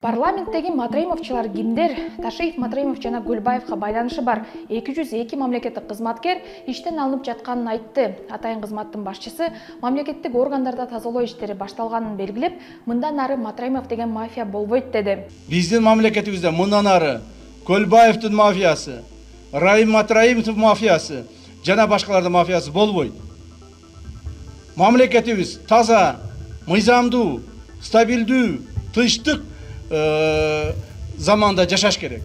Парламенттеги Матраимовчылар кимдер? Ташиев, Матраимов жана Гөлбаевга байланышы бар 202 мамлекеттик кызматкер иштен алынып жатканын айтты. Атайын кызматтын башчысы мамлекеттик органдарда тазалоо иштери башталганын белгилеп, мындан ары Матраимов деген мафия болбойт деди. Биздин мамлекетибизде мындан ары Гөлбаевдин мафиясы, Раим Матраимовдун мафиясы жана башкалардын мафиясы болбойт. Мамлекетибиз таза, мыйзамдуу, стабилдүү, тынчтык заманда жашаш керек.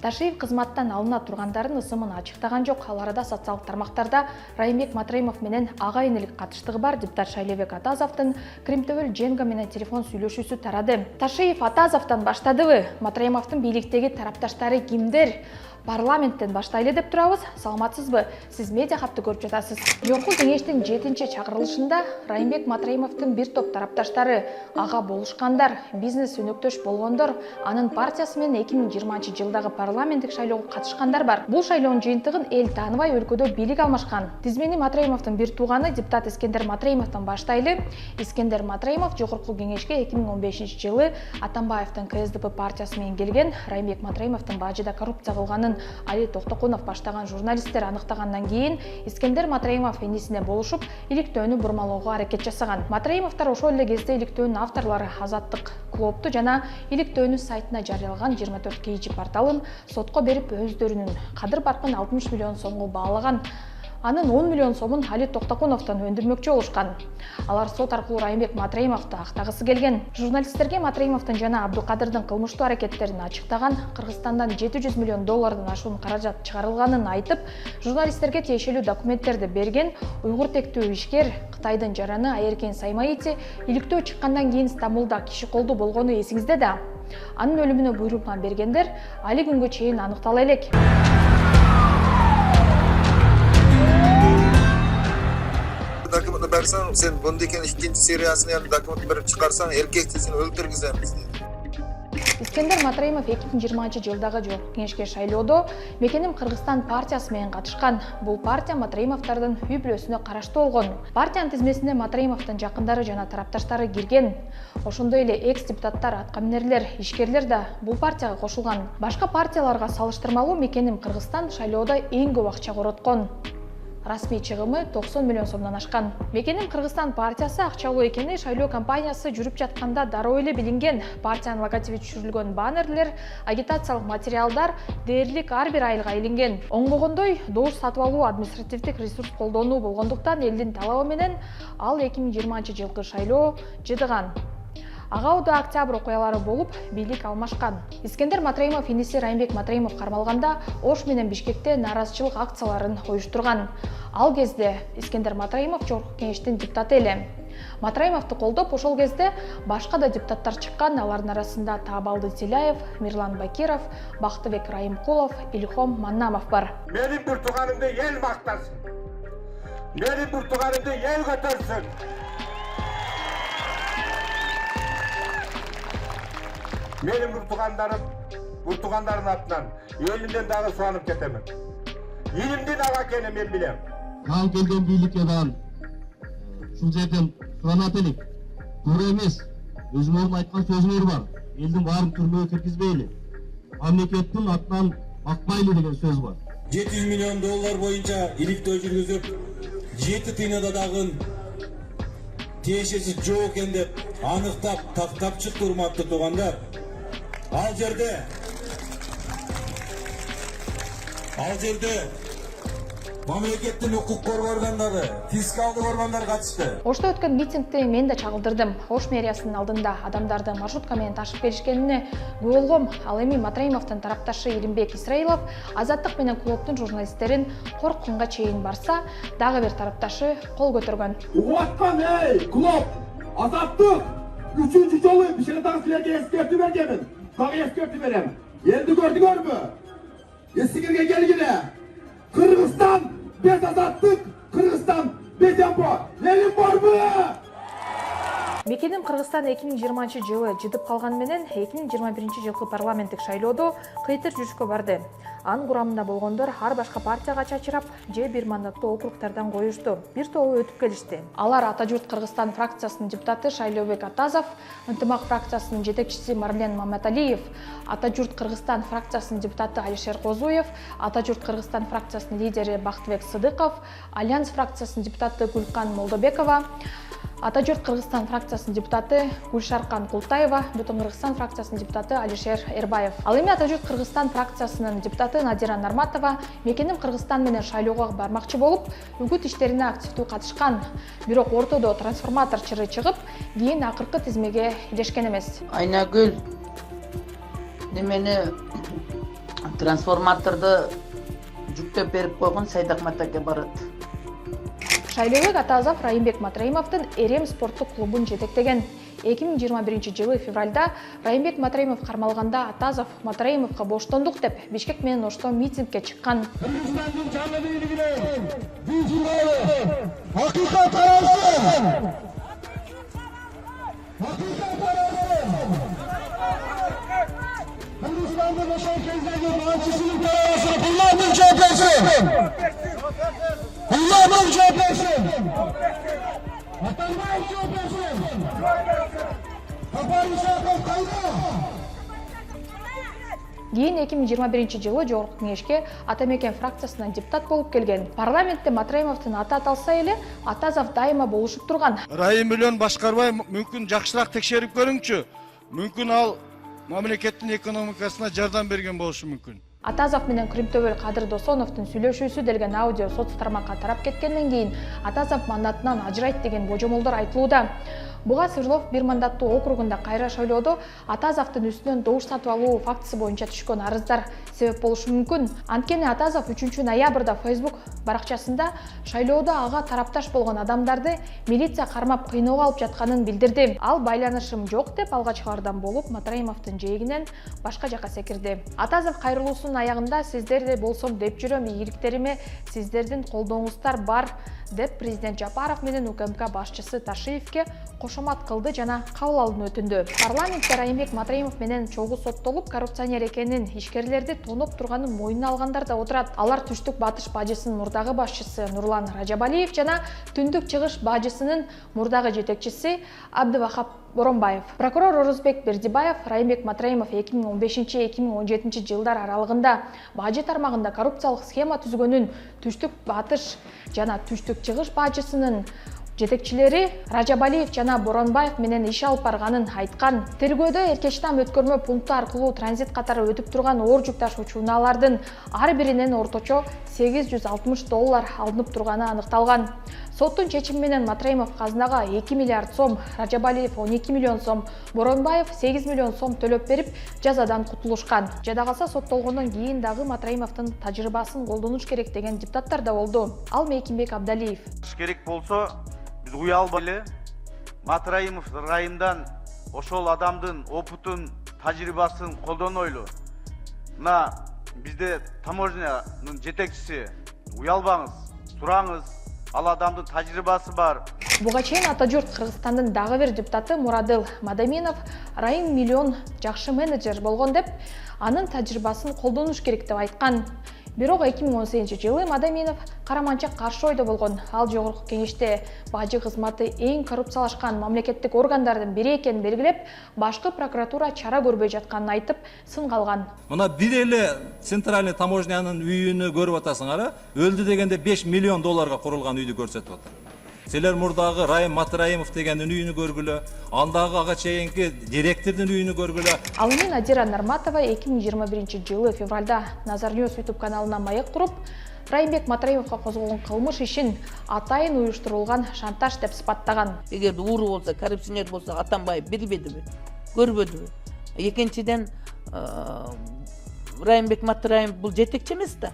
Ташиев кызматтан алына тургандардын ысымын ачыктаган жок. Ал арада социалдык тармактарда Райымбек Матраимов менен ага инилик катыштыгы бар депутат Шайлебек Атазовдун Кримтөбөл Женга менен телефон сүйлөшүүсү тарады. Ташиев Атазовдон баштадыбы? Матраимовдун бийликтеги тарапташтары кимдер? Парламенттен баштайлы деп турабыз. Саламатсызбы? Сиз медиа хатты көрүп жатасыз. Жогорку кеңештин 7-чи чакырылышында Райымбек Матраимовдун бир топ тарапташтары ага болушкандар, бизнес өнөктөш болгондор, анын партиясы менен 2020-жылдагы парламенттик шайлоого катышкандар бар. Бул шайлоонун жыйынтыгын эл тааныбай өлкөдө бийлик алмашкан. Тизмени Матраимовдун бир тууганы депутат Искендер Матраимовдон баштайлы. Искендер Матраимов жогорку кеңешке 2015-жылы Атамбаевдин КСДП партиясы менен келген. Райымбек Матраимовдун бажыда коррупция кылганын Али Токтокунов баштаган журналисттер аныктагандан кийин Искендер Матраимов энисине болушуп, иликтөөнү бурмалоого аракет жасаган. Матраимовдор ошол эле кезде иликтөөнүн авторлору Азаттык клубту жана иликтөөнү сайтына жарыялаган 24 KG порталын сотко берип, өздөрүнүн кадыр баркын 60 миллион сомго баалаган. Анын 10 миллион сомун Али Токтокуновдон өндүрмөкчү болушкан. Алар сот аркылуу Райымбек Матраимовду актагысы келген. Журналисттерге Матраимовдун жана Абдукадырдын кылмыштуу аракеттерин ачыктаган, Кыргызстандан 700 миллион доллардан ашуун каражат чыгарылганын айтып, журналисттерге тиешелүү документтерди берген уйгур тектүү ишкер Кытайдын жараны Айеркен Саймаити иликтөө чыккандан кийин Стамбулда киши колдуу болгону эсиңизде да. Анын өлүмүнө буйрукма бергендер али күнгө чейин аныктала элек. Документті берсең, сен бұндекен ikkinchi seriyasını yani документ беріп çıkarsan erkekті seni öldürgіземіз дейді. Искендер Матраимов 2020-жылдагы жогорку кеңешке шайлоодо Мекеним Кыргызстан партиясы менен катышкан. Бул партия Матраимовдордун үй бүлөсүнө караштуу болгон. Партиянын тизмесине Матраимовдун жакындары жана тарапташтары кирген. Ошондой эле экс-депутаттар, аткаминерлер, ишкерлер да бул партияга кошулган. Башка партияларга салыштырмалуу Мекеним Кыргызстан шайлоодо эң көп акча короткон. Расмий чыгымы 90 миллион сомдон ашкан. Мекеним Кыргызстан партиясы акчалуу экени шайлоо кампаниясы жүрүп жатканда дароо эле билинген. Партиянын логотипи түшүрүлгөн баннерлер, агитациялык материалдар дээрлик ар бир айылга илинген. Оңбогондой добуш сатып алуу административдик ресурс колдонуу болгондуктан элдин талабы менен ал 2020-жылкы шайлоо жыдыган. Ага октябрь окуялары болуп, бийлик алмашкан. Искендер Матраимов иниси Райымбек Матраимов кармалганда Ош менен Бишкекте нааразычылык акцияларын уюштурган. Ал кезде Искендер Матраимов жогорку кеңештин депутаты эле. Матраимовду колдоп ошол кезде башка да депутаттар чыккан. Алардын арасында Таабалды Тиляев, Мирлан Бакиров, Бактыбек Райымкулов, Илхом Маннамов бар. Менин бир тууганымды эл мактасын. Менин бир тууганымды эл көтөрсүн. Менин бир туугандардын атынан элимден дагы суанып кетемин. Илимдин ага экенин мен билем. Ал келген бийликке дагы ушул жерден суранат элек. Туура эмес. Өзүңөрдүн айткан сөзүңөр бар. Элдин баарын түрмөгө киргизбейли. Мамлекеттин атынан бакпайлы деген сөз бар. 700 миллион доллар боюнча иликтөө жүргүзүп, 7 тыйнада дагы тиешеси жок экен деп аныктап тактап чыкты, урматтуу туугандар. Ал жерде мамлекеттин укук коргоо органдары, фискалдык органдар катышты. Ошто өткөн митингди мен да чагылдырдым. Ош мэриясынын алдында адамдарды маршрутка менен ташып келишкенине күбө болгом. Ал эми Матраимовдун тарапташы Илимбек Исраилов Азаттык менен клубтун журналисттерин коркконго чейин барса, дагы бир тарапташы кол көтөргөн. Угаткан клуб Азаттык 3-чү жолу бишке дагы силерге эскертүү бергенмин. Дагы эскертүү берем. Элди көрдүңөрбү? Эсигерге келгиле. Кыргызстан без Азаттык, Кыргызстан без Ямбо. Элим барбы? Мекеним Кыргызстан 2020 жылы жыдып калган менен 2021 жылкы парламенттик шайлоодо кыйтыр жүрүшкө барды. Анын курамында болгондор ар башка партияга чачырап, же бир мандаттуу округтардан коюшту. Бир тобу өтүп келишти. Алар Ата журт Кыргызстан фракциясынын депутаты Шайлообек Атазов, Ынтымак фракциясынын жетекчиси Марлен Маматалиев, Ата журт Кыргызстан фракциясынын депутаты Алишер Козуев, Ата журт Кыргызстан фракциясынын лидери Бактыбек Сыдыков, Альянс фракциясынын депутаты Гүлкан Молдобекова, Ата журт Кыргызстан фракциясынын депутаты Гүлшаркан Култаева, Бүтүн Кыргызстан фракциясынын депутаты Алишер Эрбаев. Ал эми Ата журт Кыргызстан фракциясынын депутаты Надира Нарматова Мекеним Кыргызстан менен шайлоого бармакчы болуп, үгүт иштерине активдүү катышкан. Бирок ортодо трансформатор чыры чыгып, кийин акыркы тизмеге илешкен эмес. Айнагүл немени трансформаторду жүктөп берип койгон Сайдак Матаке барат. Шайлообек Атазов Райымбек Матраимовдун Эрем спорттук клубун жетектеген. 2021 жылы февралда Райымбек Матраимов кармалганда Атазов Матраимовго боштондук деп Бишкек менен Ошто митингге чыккан. Кыргызстандын жаңы бийлигине бизилгалы hakıkat kararı. Kırgızistan'da yaşayan kezdeki bağımsızlık kararısını kullandım CHP'si. Kullandım CHP'si. Atanmayın CHP'si. Kapanışa kayda. Кийин 2021 жылы Жогорку Кеңешке Атамекен фракциясынан депутат болуп келген. Парламентте Матраимовдун аты аталса эле, Атазов дайыма болушуп турган. Райым миллион башкарбай мүмкүн жакшыраак текшерип көрүңчү. Мүмкүн ал мамлекеттин экономикасына жардам берген болушу мүмкүн. Атазов менен Кримтөбөл Кадыр Досоновдун сүйлөшүүсү делген аудио соц тармакка тарап кеткенден кийин Атазов мандатынан ажырайт деген божомолдор айтылууда. Буга Свердлов бир мандаттуу округунда кайра шайлоодо Атазовдун үстүнөн добуш сатып алуу фактысы боюнча түшкөн арыздар себеп болушу мүмкүн. Анткени Атазов 3 ноябрда Facebook баракчасында шайлоодо ага тарапташ болгон адамдарды милиция кармап кыйноого алып жатканын билдирди. Ал байланышым жок деп алгачкылардан болуп Матраимовдун жээгинен башка жака секирди. Атазов кайрылуусунун аягында сиздерде болсом деп жүрөм, ийгиликтериме сиздердин колдооңуздар бар деп президент Жапаров менен УКМК башчысы Ташиевке кошомат кылды жана кабыл алууну өтүндү. Парламентте Райымбек Матраимов менен чогуу соттолуп, коррупционер экенин, ишкерлерди тоноп турганын мойнуна алгандар да отурат. Алар Түштүк Батыш бажысынын мурдагы башчысы Нурлан Ражабалиев жана Түндүк Чыгыш бажысынын мурдагы жетекчиси Абдывахап Боронбаев. Прокурор Орозбек Бердибаев Райымбек Матраимов 2015-2017 жылдар аралыгында бажы тармагында коррупциялык схема түзгөнүн Түштүк Батыш жана Түштүк Чыгыш бажысынын жетекчилери Ражабалиев жана Боронбаев менен иш алып барганын айткан. Тергөөдө Эркечтам өткөрмө пункту аркылуу транзит катары өтүп турган оор жүк ташуучу унаалардын ар биринен орточо $860 алынып турганы аныкталган. Соттун чечими менен Матраимов казынага 2 миллиард сом, Ражабалиев 12 миллион сом, Боронбаев 8 миллион сом төлөп берип, жазадан кутулушкан. Жада калса соттолгондон кийин дагы Матраимовдун тажрыйбасын колдонуш керек деген депутаттар да болду. Ал Мейкимбек Абдалиев. Керек болсо, биз уялбай эле Матраимов райымдан ошол адамдын опытын, тажрыйбасын колдонойлу. Мына бизде таможнянын жетекчиси уялбаңыз, сураңыз. Ал адамдын тажрыйбасы бар. Буга чейин Ата журт Кыргызстандын дагы бир депутаты Мурадыл Мадаминов Райым миллион жакшы менеджер болгон деп, анын тажрыйбасын колдонуш керек деп айткан. Бирок 2018 жылы Мадаминов караманча каршы ойдо болгон. Ал Жогорку Кеңеште бажы кызматы эң коррупциялашкан мамлекеттик органдардын бири экенин белгилеп, башкы прокуратура чара көрбөй жатканын айтып, сын калган. Мына бир эле центральный таможнянын үйүнү көрүп атасыңар, өлдү дегенде $5 миллион курулган үйдү көрсөтүп атат. Силер мурдагы Райым Матраимов дегендин үйүнү көргүлө, андагы ага чейинки директордун үйүнү көргүлө. Ал эми Надира Нарматова 2021 жылы февралда Назар Ньюс YouTube каналына маек туруп, Райымбек Матраимовго козголгон кылмыш ишин атайын уюштурулган шантаж деп сыпаттаган. Эгер ууру болсо, коррупционер болсо, Атамбаев билбедиби, көрбөдүбү. Экинчиден, Райымбек Матраимов бул жетекчи эмес да.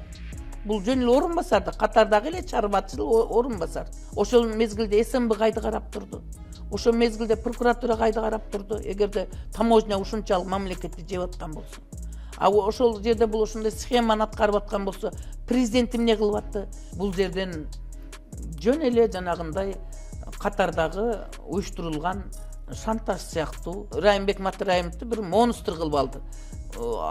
Бул жөн эле орун басарды, катардагы эле чарбачыл орун басар. Ошол мезгилде СМБ кайды карап турду. Ошол мезгилде прокуратура кайды карап турду. Эгерде таможня ушунчалык мамлекетти жеп аткан болсо. А ошол жерде бул ошондой схеманы аткарып аткан болсо, президент эмне кылып атты? Бул жерден жөн эле жанагындай катардагы уюштурулган шантаж сыяктуу. Райымбек Матраимовду бир монстр кылып алды.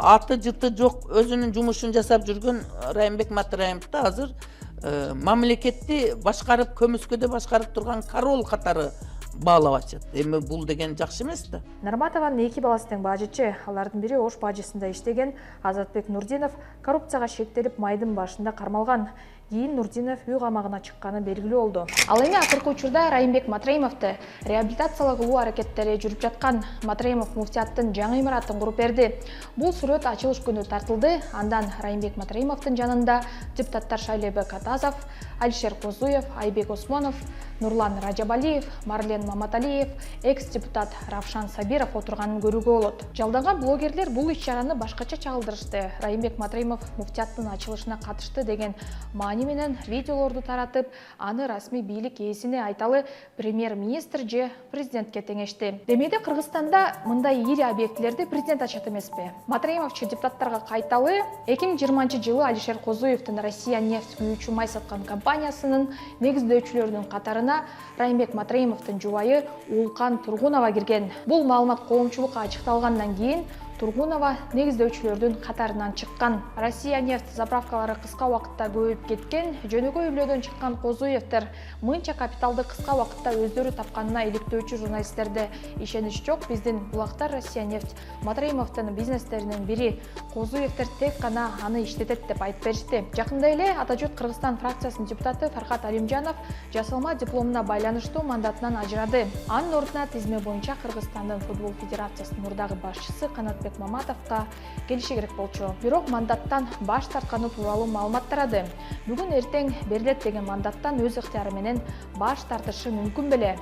Аты жыты жок, өзүнүн жумушун жасап жүргөн Райымбек Матраимовду азыр мамлекетти башкарып, көмүскөдө башкарып турган король катары баалап атышат. Эми бул деген жакшы эмес да. Нарматованын 2 баласы тең бажычы, алардын бири Ош бажысында иштеген Азатбек Нурдинов коррупцияга шектелип майдын башында кармалган. Кийин Нурдинов үй камагына чыкканы белгилүү болду. Ал эми акыркы учурда Райымбек Матраимовду реабилитациялоо аракеттери жүрүп жаткан. Матраимов муфтияттын жаңы имаратын куруп берди. Бул сүрөт ачылыш күнү тартылды. Андан Райымбек Матраимовдун жанында депутаттар Шайлебек Атазов, Алишер Козуев, Айбек Осмонов, Нурлан Ражабалиев, Марлен Маматалиев, экс-депутат Равшан Сабиров отурганын көрүүгө болот. Жалданган блогерлер бул иш-чараны башкача чагылдырышты. Райымбек Матраимов муфтияттын ачылышына катышты деген маани менен видеолорду таратып, аны расмий бийлик ээсине айталы премьер-министр же президентке теңешти. Демейде Кыргызстанда мындай ири объектилерди президент ачат эмеспи? Матраимовчу депутаттарга кайталы 2020-жылы Алишер Козуевдин Россия нефть күйүүчү май саткан компаниясынын негиздөөчүлөрүнүн катарына Райымбек Матраимовдун жубайы Улкан Тургунова кирген. Бул маалымат коомчулукка ачыкталгандан кийин Тургунова негиздөөчүлөрдүн катарынан чыккан. Россия нефть заправкалары кыска убакытта көбөйүп кеткен, жөнөкөй үйлөөдөн чыккан Козуевдер мынча капиталды кыска убакытта өздөрү тапканына иликтөөчү журналисттерде ишенич жок. Биздин булактар Россия нефть Матраимовдун бизнестеринин бири. Козуевдер тек гана аны иштетет деп айтып беришти. Жакында эле Ата журт Кыргызстан фракциясынын депутаты Фархат Алимжанов жасалма дипломуна байланыштуу мандатынан ажырады. Анын ордуна тизме боюнча Кыргызстандын футбол федерациясынын мурдагы башчысы Канатбек Маматовго келиши керек болчу. Бирок мандаттан баш тартканы тууралуу маалымат тарады. Бүгүн эртең берилет деген мандаттан өз ыктыяры менен баш тартышы мүмкүн беле.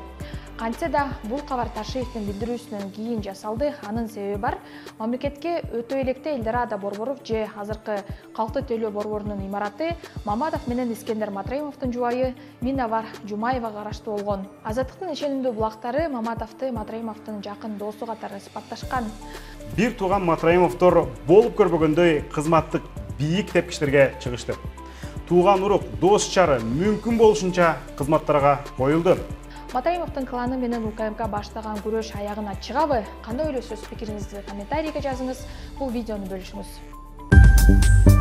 Кантсе да бул кабар Ташиевдин билдирүүсүнөн кийин жасалды. Анын себеби бар. Мамлекетке өтө электе Элдорада Борборов же азыркы Калкты төлөө борборунун имараты Маматов менен Искендер Матраимовдун жубайы Минавар Жумаева караштуу болгон. Азаттыктын ишенимдүү булактары Маматовду Матраимовдун жакын досу катары сыпатташкан. Бир тууган Матраимовдор болуп көрбөгөндөй кызматтык бийик тепкичтерге чыгышты. Тууган урук, дос чары мүмкүн болушунча кызматтарга коюлду. Матраимовдун кланы менен УКМК баштаган күрөш аягына чыгабы? Кандай ойлойсуз? Пикириңизди комментарийге жазыңыз. Бул видеону бөлүшүңүз.